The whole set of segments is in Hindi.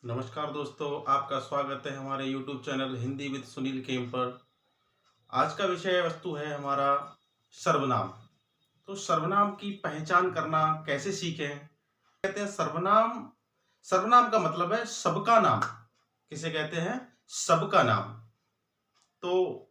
नमस्कार दोस्तों, आपका स्वागत है हमारे YouTube channel Hindi with Sunil chem पर। आज का विषय वस्तु है हमारा सर्वनाम। तो सर्वनाम की पहचान करना कैसे सीखें। कहते हैं सर्वनाम। सर्वनाम का मतलब है सबका नाम। किसे कहते हैं? सबका नाम। तो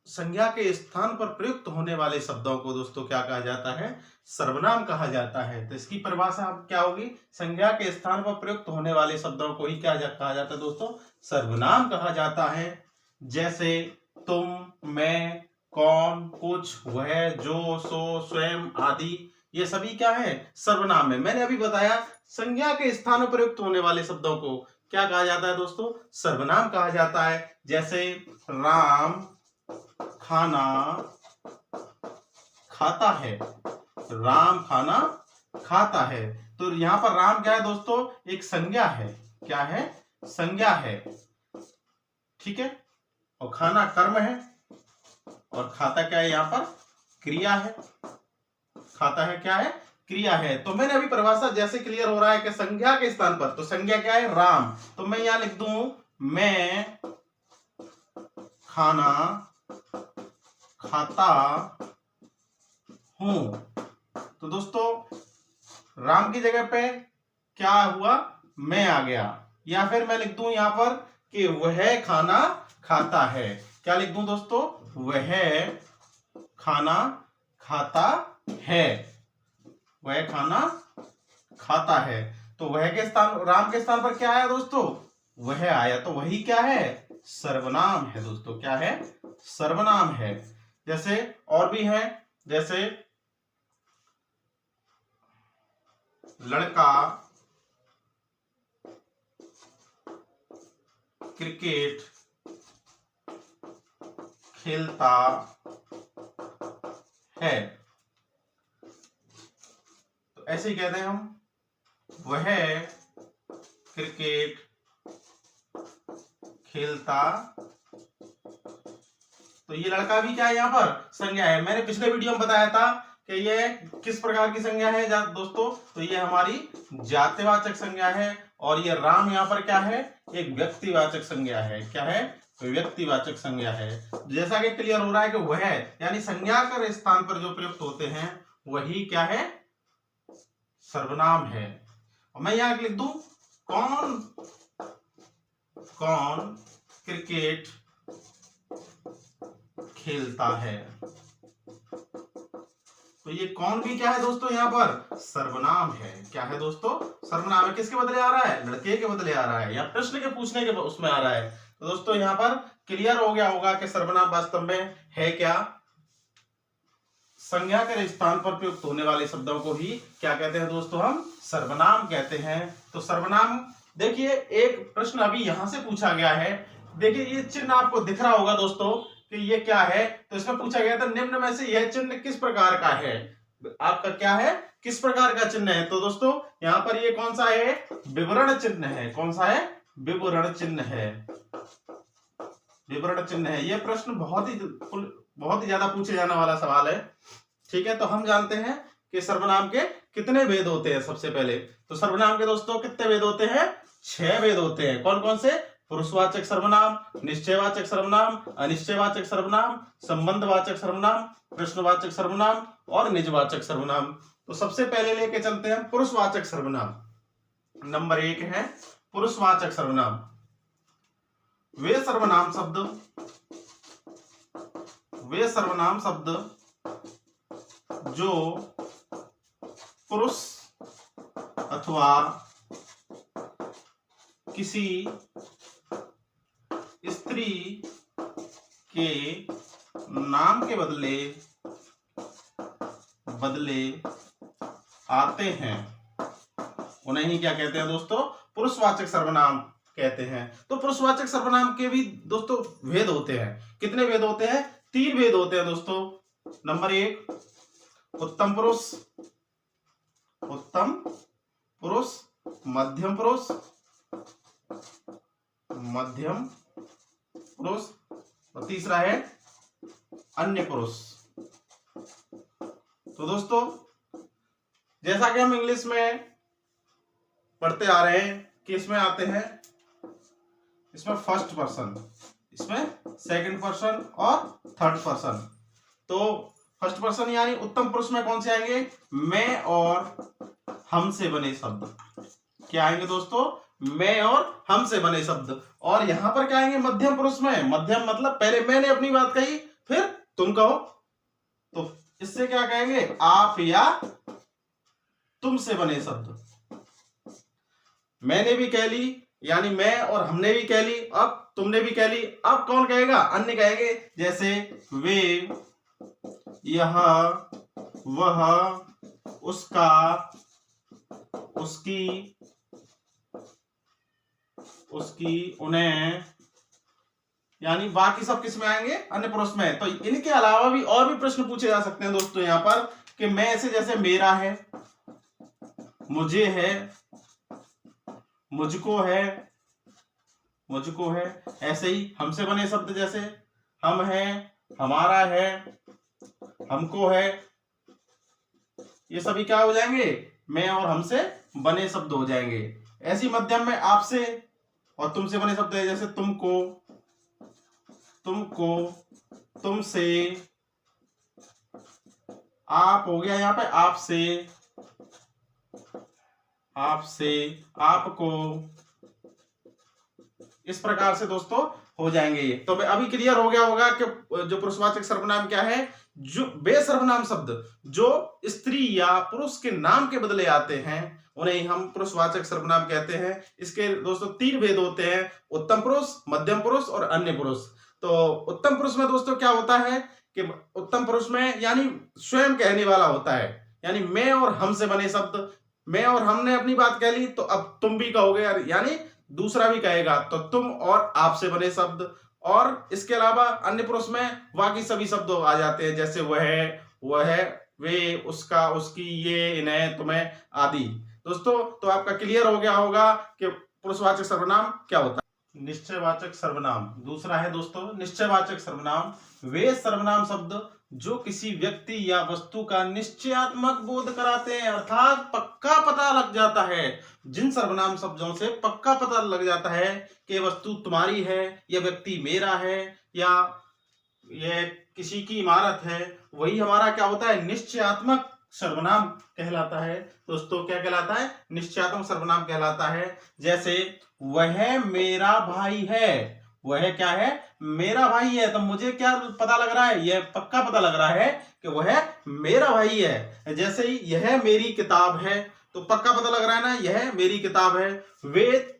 संज्ञा के स्थान पर प्रयुक्त होने वाले शब्दों को दोस्तों क्या कहा जाता है? सर्वनाम कहा जाता है। तो इसकी परिभाषा क्या होगी? संज्ञा के स्थान पर प्रयुक्त होने वाले शब्दों को ही क्या कहा जाता है दोस्तों? सर्वनाम कहा जाता है। जैसे तुम, मैं, कौन, कुछ, वह, जो, सो, स्वयं आदि, ये सभी क्या है? सर्वनाम है। मैंने अभी बताया संज्ञा के स्थान पर प्रयुक्त होने वाले शब्दों को क्या कहा जाता है दोस्तों? सर्वनाम कहा जाता है। जैसे राम खाना खाता है। राम खाना खाता है। तो यहां पर राम क्या है दोस्तों? एक संज्ञा है। क्या है? संज्ञा है। ठीक है। और खाना कर्म है और खाता क्या है? यहां पर क्रिया है। खाता है क्या है? क्रिया है। तो मैंने अभी परिभाषा जैसे क्लियर हो रहा है कि संज्ञा के स्थान पर, तो संज्ञा क्या है? राम। तो मैं यहां लिख दूं मैं खाना खाता हूं। तो दोस्तों राम की जगह पे क्या हुआ? मैं आ गया। या फिर मैं लिख दूं यहां पर कि वह खाना खाता है। क्या लिख दूं दोस्तों? वह खाना खाता है। वह खाना खाता है। तो वह के स्थान, राम के स्थान पर क्या आया दोस्तों? वह आया। तो वही क्या है? सर्वनाम है दोस्तों। क्या है? सर्वनाम है। जैसे और भी है, जैसे लड़का क्रिकेट खेलता है। तो ऐसे ही कहते हैं हम, वह क्रिकेट खेलता। तो ये लड़का भी क्या है? यहां पर संज्ञा है। मैंने पिछले वीडियो में बताया था कि ये किस प्रकार की संज्ञा है दोस्तों? तो ये हमारी जातिवाचक संज्ञा है। और ये राम यहां पर क्या है? एक व्यक्तिवाचक संज्ञा है। क्या है? व्यक्तिवाचक संज्ञा है। जैसा कि क्लियर हो रहा है कि वह यानी संज्ञा के स्थान पर जो प्रयुक्त होते हैं वही क्या है? सर्वनाम है। और मैं यहां लिख दूं कौन कौन क्रिकेट खेलता है। तो ये कौन भी क्या है दोस्तों? यहां पर सर्वनाम है। क्या है दोस्तों? सर्वनाम है। किसके बदले आ रहा है? लड़के के बदले आ रहा है, या प्रश्न के पूछने के उसमें आ रहा है। तो दोस्तों यहां पर क्लियर हो गया होगा कि सर्वनाम वास्तव में है क्या? संज्ञा के स्थान पर प्रयुक्त होने वाले शब्दों को ही क्या कहते हैं दोस्तों? हम सर्वनाम कहते हैं। तो सर्वनाम, देखिए एक प्रश्न अभी यहां से पूछा गया है। देखिए ये चिन्ह आपको दिख रहा होगा दोस्तों कि ये क्या है? तो इसमें पूछा गया था निम्न में से यह चिन्ह किस प्रकार का है? आपका क्या है? किस प्रकार का चिन्ह है? तो दोस्तों यहां पर ये कौन सा है? विवरण चिन्ह है। कौन सा है? विवरण चिन्ह है। विवरण चिन्ह है। यह प्रश्न बहुत ही ज्यादा पूछे जाने वाला सवाल है। ठीक है। तो हम जानते हैं कि सर्वनाम के कितने भेद होते हैं। सबसे पहले तो सर्वनाम के दोस्तों कितने भेद होते हैं? 6 भेद होते हैं। कौन कौन से? पुरुषवाचक सर्वनाम, निश्चयवाचक सर्वनाम, अनिश्चयवाचक सर्वनाम, संबंधवाचक सर्वनाम, प्रश्नवाचक सर्वनाम और निजवाचक सर्वनाम। तो सबसे पहले लेके चलते हैं पुरुषवाचक सर्वनाम। नंबर 1 है पुरुषवाचक सर्वनाम। वे सर्वनाम शब्द जो पुरुष अथवा किसी स्त्री के नाम के बदले आते हैं उन्हें ही क्या कहते हैं दोस्तों? पुरुषवाचक सर्वनाम कहते हैं। तो पुरुषवाचक सर्वनाम के भी दोस्तों भेद होते हैं। कितने भेद होते हैं? 3 भेद होते हैं दोस्तों। नंबर 1 उत्तम पुरुष, मध्यम पुरुष और तीसरा है अन्य पुरुष। तो दोस्तों जैसा कि हम इंग्लिश में पढ़ते आ रहे हैं कि इसमें आते हैं इसमें फर्स्ट पर्सन, इसमें सेकंड पर्सन और थर्ड पर्सन। तो फर्स्ट पर्सन यानी उत्तम पुरुष में कौन से आएंगे? मैं और हम से बने शब्द। क्या आएंगे दोस्तों? मैं और हम से बने शब्द। और यहां पर क्या आएंगे? मध्यम पुरुष में। मध्यम मतलब पहले मैंने अपनी बात कही, फिर तुम कहो, तो इससे क्या कहेंगे? आप या तुम से बने शब्द। मैंने भी कह ली यानी मैं और हमने भी कह ली, अब तुमने भी कह ली। अब कौन कहेगा? अन्य कहेंगे। जैसे वे, यह, वह, उसका, उसकी, उन्हें, यानी बाकी सब किस में आएंगे? अन्य पुरुष में। तो इनके अलावा भी और भी प्रश्न पूछे जा सकते हैं दोस्तों यहाँ पर, कि मैं से जैसे मेरा है, मुझे है, मुझको है, मुझको है। ऐसे ही हमसे बने शब्द जैसे हम है, हमारा है, हमको है, ये सभी क्या हो जाएंगे? मैं और हमसे बने शब्द हो जाएंगे। ऐसी मध्यम में आपसे और तुमसे बने शब्द है, जैसे तुमको, तुमको, तुमसे, आप हो गया यहाँ पे आपसे, आपसे, आपको। इस प्रकार से दोस्तों हो जाएंगे ये। तो अभी क्लियर हो गया होगा कि जो पुरुषवाचक सर्वनाम क्या है। जो वे सर्वनाम शब्द जो स्त्री या पुरुष के नाम के बदले आते हैं उन्हें हम पुरुषवाचक सर्वनाम कहते हैं। इसके दोस्तों 3 भेद होते हैं: उत्तम पुरुष, मध्यम पुरुष और अन्य पुरुष। तो उत्तम पुरुष में दोस्तों क्या होता है कि उत्तम पुरुष में यानी स्वयं कहने वाला होता है, यानी मैं और हम से बने शब्द। मैं और हमने अपनी बात कह ली तो अब तुम भी कहोगे, यानी दूसरा भी कहेगा, तो तुम और आप से बने शब्द। और इसके अलावा अन्य पुरुष में बाकी सभी शब्द आ जाते हैं, जैसे वह, वे, उसका, उसकी, ये, इन्हें, तुम्हें आदि। दोस्तों तो आपका क्लियर हो गया होगा कि पुरुषवाचक सर्वनाम क्या होता है। निश्चयवाचक सर्वनाम दूसरा है दोस्तों। निश्चयवाचक सर्वनाम वे सर्वनाम शब्द जो किसी व्यक्ति या वस्तु का निश्चयात्मक बोध कराते हैं, अर्थात पक्का पता लग जाता है। जिन सर्वनाम शब्दों से पक्का पता लग जाता है कि वस्तु तुम्हारी है, यह व्यक्ति मेरा है, या यह किसी की इमारत है, वही हमारा क्या होता है? निश्चयात्मक सर्वनाम कहलाता है। दोस्तों क्या कहलाता है? निश्चयात्मक सर्वनाम कहलाता है। जैसे वह मेरा भाई है, वह क्या है? मेरा भाई है। तो मुझे क्या पता लग रहा है? यह पक्का पता लग रहा है कि वह मेरा भाई है। जैसे ही यह मेरी किताब है, तो पक्का पता लग रहा है ना, यह मेरी किताब है। वे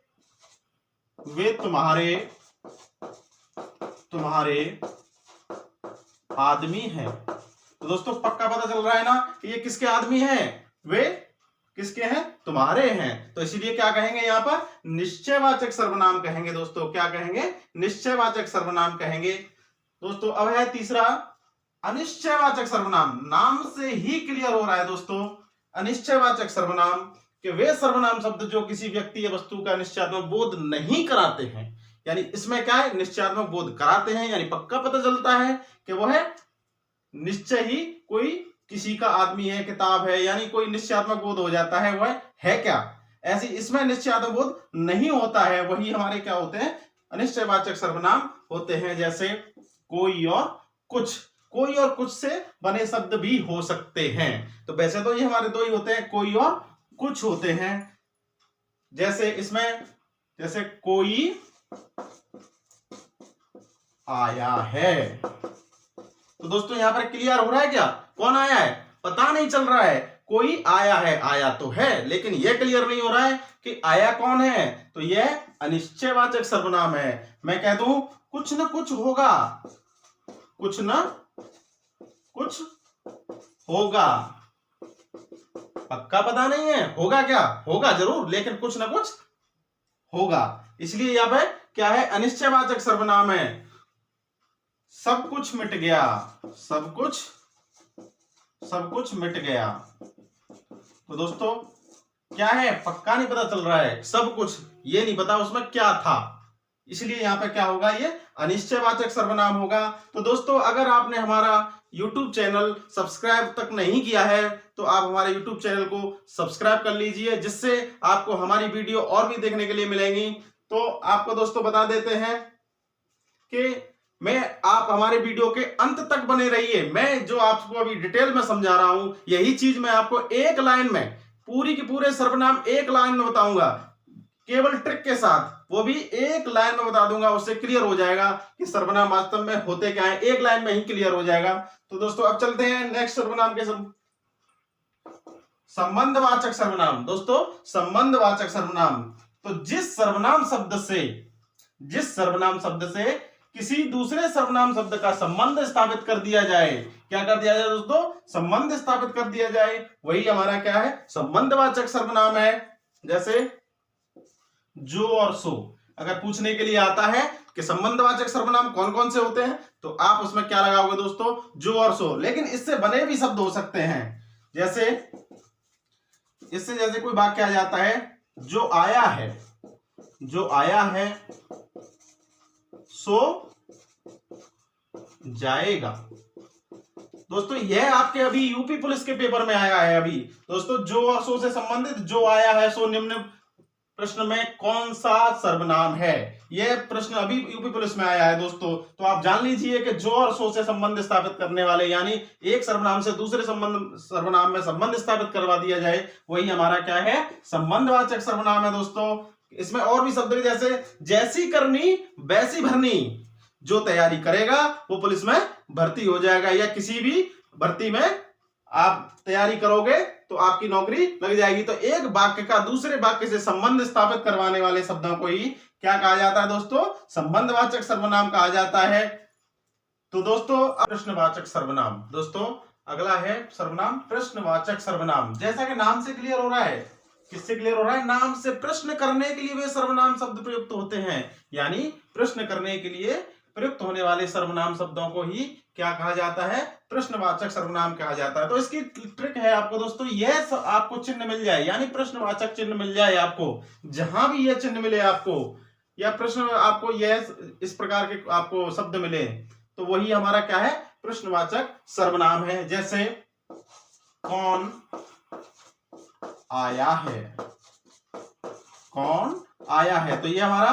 तुम्हारे आदमी हैं। तो दोस्तों पक्का पता चल रहा है ना कि ये किसके आदमी हैं? वे किसके हैं? तुम्हारे हैं। तो इसीलिए क्या कहेंगे यहाँ पर? निश्चयवाचक सर्वनाम कहेंगे दोस्तों। क्या कहेंगे? निश्चयवाचक सर्वनाम कहेंगे। दोस्तों अब है तीसरा अनिश्चयवाचक सर्वनाम। नाम से ही क्लियर हो रहा है दोस्तों। अनिश्चयवाचक सर्वनाम के वे सर्वनाम शब्द जो किसी व्यक्ति या वस्तु का निश्चयात्मक बोध नहीं कराते हैं, यानी इसमें क्या है? निश्चयात्मक बोध कराते हैं, यानी पक्का पता चलता है कि वह निश्चय ही कोई किसी का आदमी है, किताब है, यानी कोई निश्चयात्मक बोध हो जाता है वह है क्या। ऐसी इसमें निश्चयात्मक बोध नहीं होता है, वही हमारे क्या होते हैं? अनिश्चयवाचक सर्वनाम होते हैं। जैसे कोई और कुछ। कोई और कुछ से बने शब्द भी हो सकते हैं। तो वैसे तो ये हमारे 2 ही होते हैं, कोई और कुछ होते हैं। जैसे इसमें जैसे कोई आया है। तो दोस्तों यहां पर क्लियर हो रहा है क्या? कौन आया है? पता नहीं चल रहा है। कोई आया है, आया तो है, लेकिन यह क्लियर नहीं हो रहा है कि आया कौन है। तो यह अनिश्चयवाचक सर्वनाम है। मैं कह दूं कुछ न कुछ होगा, कुछ न कुछ होगा, पक्का पता नहीं है होगा क्या, होगा जरूर, लेकिन कुछ ना कुछ होगा। इसलिए यहां पे क्या है? अनिश्चयवाचक सर्वनाम है। सब कुछ मिट गया, सब कुछ मिट गया। तो दोस्तों क्या है? पक्का नहीं पता चल रहा है, सब कुछ, ये नहीं पता उसमें क्या था, इसलिए यहां पे क्या होगा? ये अनिश्चयवाचक सर्वनाम होगा। तो दोस्तों अगर आपने हमारा YouTube चैनल सब्सक्राइब तक नहीं किया है तो आप हमारे YouTube चैनल को सब्सक्राइब कर लीजिए, जिससे आपको हमारी वीडियो और भी देखने के लिए मिलेंगी। तो आपको दोस्तों बता देते हैं कि आप हमारे वीडियो के अंत तक बने रहिए। मैं जो आपको अभी डिटेल में समझा रहा हूं, यही चीज मैं आपको एक लाइन में, पूरी की पूरे सर्वनाम एक लाइन में बताऊंगा, केवल ट्रिक के साथ, वो भी एक लाइन में बता दूंगा। उससे क्लियर हो जाएगा कि सर्वनाम वास्तव में होते क्या है, एक लाइन में ही क्लियर हो जाएगा। तो दोस्तों अब चलते हैं नेक्स्ट सर्वनाम के संबंधवाचक सर्वनाम। दोस्तों संबंधवाचक सर्वनाम, तो जिस सर्वनाम शब्द से किसी दूसरे सर्वनाम शब्द का संबंध स्थापित कर दिया जाए, क्या कर दिया जाए दोस्तों, संबंध स्थापित कर दिया जाए, वही हमारा क्या है, संबंधवाचक सर्वनाम है। जैसे जो और सो, अगर पूछने के लिए आता है कि संबंधवाचक सर्वनाम कौन कौन से होते हैं, तो आप उसमें क्या लगाओगे दोस्तों, जो और सो। लेकिन इससे बने भी शब्द हो सकते हैं, जैसे कोई वाक्य आ जाता है, जो आया है सो जाएगा। दोस्तों यह आपके अभी यूपी पुलिस के पेपर में आया है अभी। दोस्तों जो और सो से संबंधित जो आया है सो निम्न प्रश्न में कौन सा सर्वनाम है, यह प्रश्न अभी यूपी पुलिस में आया है दोस्तों। तो आप जान लीजिए कि जो और सो से संबंध स्थापित करने वाले, यानी एक सर्वनाम से दूसरे सर्वनाम में संबंध स्थापित करवा दिया जाए, वही हमारा क्या है, संबंधवाचक सर्वनाम है दोस्तों। इसमें और भी शब्द, जैसे जैसी करनी वैसी भरनी, जो तैयारी करेगा वो पुलिस में भर्ती हो जाएगा, या किसी भी भर्ती में आप तैयारी करोगे तो आपकी नौकरी लग जाएगी। तो एक वाक्य का दूसरे वाक्य से संबंध स्थापित करवाने वाले शब्दों को ही क्या कहा जाता है दोस्तों, संबंधवाचक सर्वनाम कहा जाता है। तो दोस्तों प्रश्नवाचक सर्वनाम, दोस्तों अगला है सर्वनाम प्रश्नवाचक सर्वनाम। जैसा कि नाम से क्लियर हो रहा है, किससे क्लियर हो रहा है, नाम से, प्रश्न करने के लिए वे सर्वनाम शब्द प्रयुक्त होते हैं, यानी प्रश्न करने के लिए प्रयुक्त होने वाले सर्वनाम शब्दों को ही क्या कहा जाता है, प्रश्नवाचक सर्वनाम कहा जाता है। तो इसकी ट्रिक है आपको दोस्तों, यह आपको चिन्ह मिल जाए, यानी प्रश्नवाचक चिन्ह मिल जाए आपको, जहां भी यह चिन्ह मिले आपको, या प्रश्न आपको यह इस प्रकार के आपको शब्द मिले, तो वही हमारा क्या है, प्रश्नवाचक सर्वनाम है। जैसे कौन आया है, कौन आया है, तो ये हमारा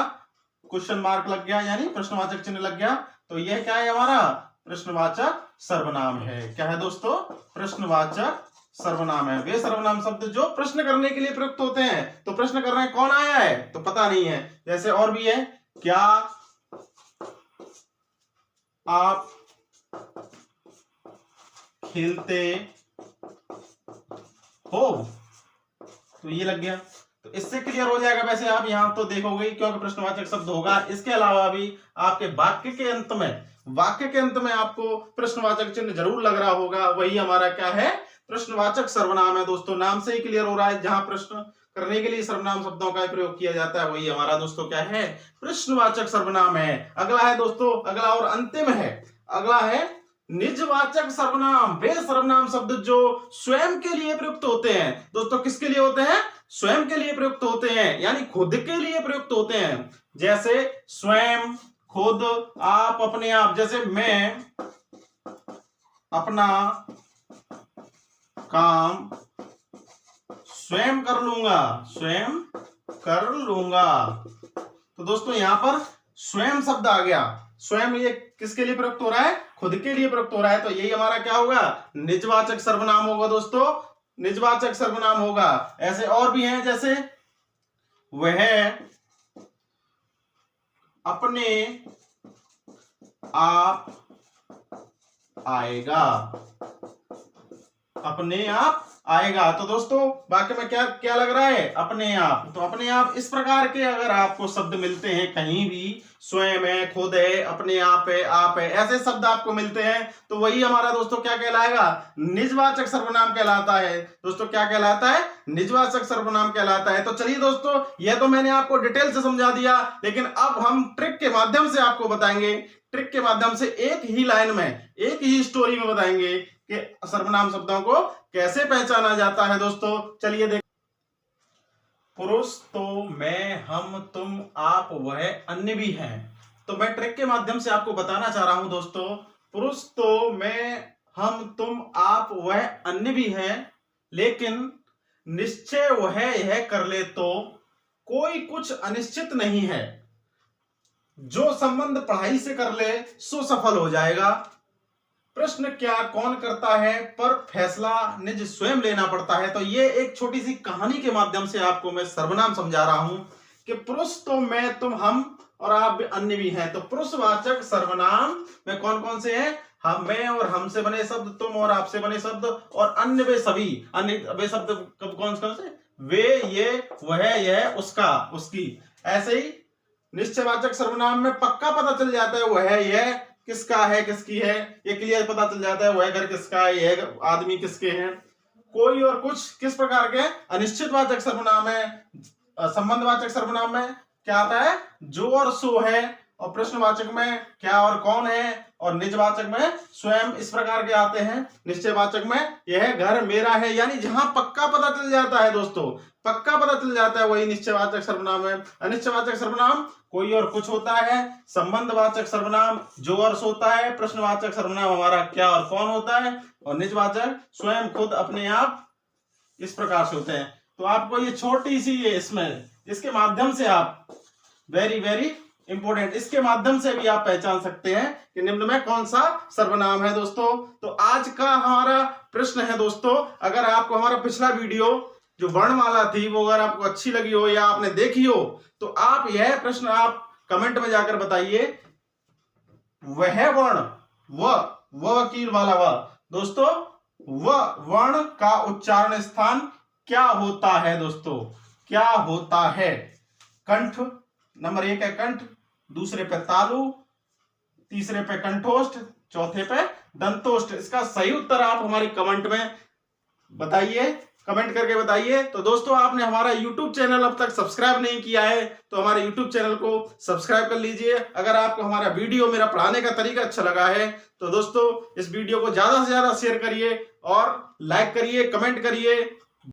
क्वेश्चन मार्क लग गया, यानी प्रश्नवाचक चिन्ह लग गया। तो यह क्या है, हमारा प्रश्नवाचक सर्वनाम है। क्या है दोस्तों, प्रश्नवाचक सर्वनाम है। वे सर्वनाम शब्द जो प्रश्न करने के लिए प्रयुक्त होते हैं। तो प्रश्न कर रहे हैं कौन आया है, तो पता नहीं है। जैसे और भी है, क्या आप खेलते हो, तो ये लग गया। तो इससे क्लियर हो जाएगा। वैसे आप यहां तो देखोगे क्योंकि प्रश्नवाचक शब्द होगा। इसके अलावा भी आपके वाक्य के अंत में आपको प्रश्नवाचक चिन्ह जरूर लग रहा होगा, वही हमारा क्या है, प्रश्नवाचक सर्वनाम है दोस्तों। नाम से ही क्लियर हो रहा है, जहां प्रश्न करने के लिए सर्वनाम शब्दों का प्रयोग किया जाता है, वही हमारा दोस्तों क्या है, प्रश्नवाचक सर्वनाम है। अगला है दोस्तों, अगला और अंतिम है, अगला है निजवाचक सर्वनाम। वे सर्वनाम शब्द जो स्वयं के लिए प्रयुक्त होते हैं। दोस्तों किसके लिए होते हैं, स्वयं के लिए प्रयुक्त होते हैं, यानी खुद के लिए प्रयुक्त होते हैं। जैसे स्वयं, खुद, आप, अपने आप। जैसे मैं अपना काम स्वयं कर लूंगा, तो दोस्तों यहां पर स्वयं शब्द आ गया। स्वयं ये किसके लिए प्रयुक्त हो रहा है, खुद के लिए प्रयुक्त हो रहा है। तो यही हमारा क्या होगा, निजवाचक सर्वनाम होगा दोस्तों, निजवाचक सर्वनाम होगा। ऐसे और भी हैं, जैसे वह अपने आप आएगा, अपने आप आएगा। तो दोस्तों वाक्य में क्या क्या लग रहा है, अपने आप। तो अपने आप, इस प्रकार के अगर आपको शब्द मिलते हैं कहीं भी, स्वयं है, खुद है, अपने आप है, आप है, ऐसे शब्द आपको मिलते हैं, तो वही हमारा दोस्तों क्या कहलाएगा, निजवाचक सर्वनाम कहलाता है। दोस्तों क्या कहलाता है, निजवाचक सर्वनाम कहलाता है। तो चलिए दोस्तों, यह तो मैंने आपको डिटेल से समझा दिया, लेकिन अब हम ट्रिक के माध्यम से आपको बताएंगे, ट्रिक के माध्यम से एक ही लाइन में, एक ही स्टोरी में बताएंगे कि सर्वनाम शब्दों को कैसे पहचाना जाता है। दोस्तों चलिए देख, पुरुष तो मैं, हम, तुम, आप, वह, अन्य भी हैं। तो मैं ट्रिक के माध्यम से आपको बताना चाह रहा हूं दोस्तों, पुरुष तो मैं, हम, तुम, आप, वह, अन्य भी हैं, लेकिन निश्चय वह यह कर ले तो कोई कुछ अनिश्चित नहीं है, जो संबंध पढ़ाई से कर ले सो सफल हो जाएगा। प्रश्न क्या कौन करता है, पर फैसला निज स्वयं लेना पड़ता है। तो ये एक छोटी सी कहानी के माध्यम से आपको मैं सर्वनाम समझा रहा हूं कि पुरुष तो मैं तुम हम और आप भी अन्य भी हैं। तो पुरुषवाचक सर्वनाम में कौन कौन से हैं? हम, मैं और हमसे बने शब्द, तुम और आपसे बने शब्द, और अन्य वे सभी। अन्य वे शब्द कब कौन से? वे, ये, वह, यह, उसका, उसकी। ऐसे ही निश्चयवाचक सर्वनाम में पक्का पता चल जाता है वह, यह किसका है, किसकी है, ये क्लियर पता चल जाता है वह घर किसका है, यह आदमी किसके हैं। कोई और कुछ किस प्रकार के? अनिश्चितवाचक सर्वनाम है। संबंधवाचक सर्वनाम में क्या आता है? जो और सो है, और प्रश्नवाचक में क्या और कौन है, और निजवाचक में स्वयं। इस प्रकार के आते हैं। निश्चयवाचक में यह घर मेरा है, यानी जहां पक्का पता चल जाता है दोस्तों, पक्का पता चल जाता है, वही निश्चयवाचक सर्वनाम है। अनिश्चयवाचक सर्वनाम कोई और कुछ होता है। संबंधवाचक सर्वनाम जो और सो होता है। प्रश्नवाचक सर्वनाम हमारा क्या और कौन होता है, और निजवाचक स्वयं, खुद, अपने आप। इस प्रकार से होते हैं। तो आपको ये छोटी सी इसमें, इसके माध्यम से आप वेरी वेरी इंपॉर्टेंट, इसके माध्यम से भी आप पहचान सकते हैं कि निम्न में कौन सा सर्वनाम है दोस्तों। तो आज का हमारा प्रश्न है दोस्तों, अगर आपको हमारा पिछला वीडियो जो वर्णमाला थी वो अगर आपको अच्छी लगी हो या आपने देखी हो, तो आप यह प्रश्न आप कमेंट में जाकर बताइए। वह वर्ण, व वकील वाला व दोस्तों, व वर्ण का उच्चारण स्थान क्या होता है दोस्तों? क्या होता है? कंठ, नंबर 1 है कंठ, दूसरे पे तालु, तीसरे पे कंठोष्ठ, चौथे पे दंतोष्ठ। इसका सही उत्तर आप हमारे कमेंट में बताइए, कमेंट करके बताइए। तो दोस्तों, आपने हमारा YouTube चैनल अब तक सब्सक्राइब नहीं किया है तो हमारे YouTube चैनल को सब्सक्राइब कर लीजिए। अगर आपको हमारा वीडियो, मेरा पढ़ाने का तरीका अच्छा लगा है तो दोस्तों इस वीडियो को ज्यादा से ज्यादा शेयर करिए और लाइक करिए, कमेंट करिए।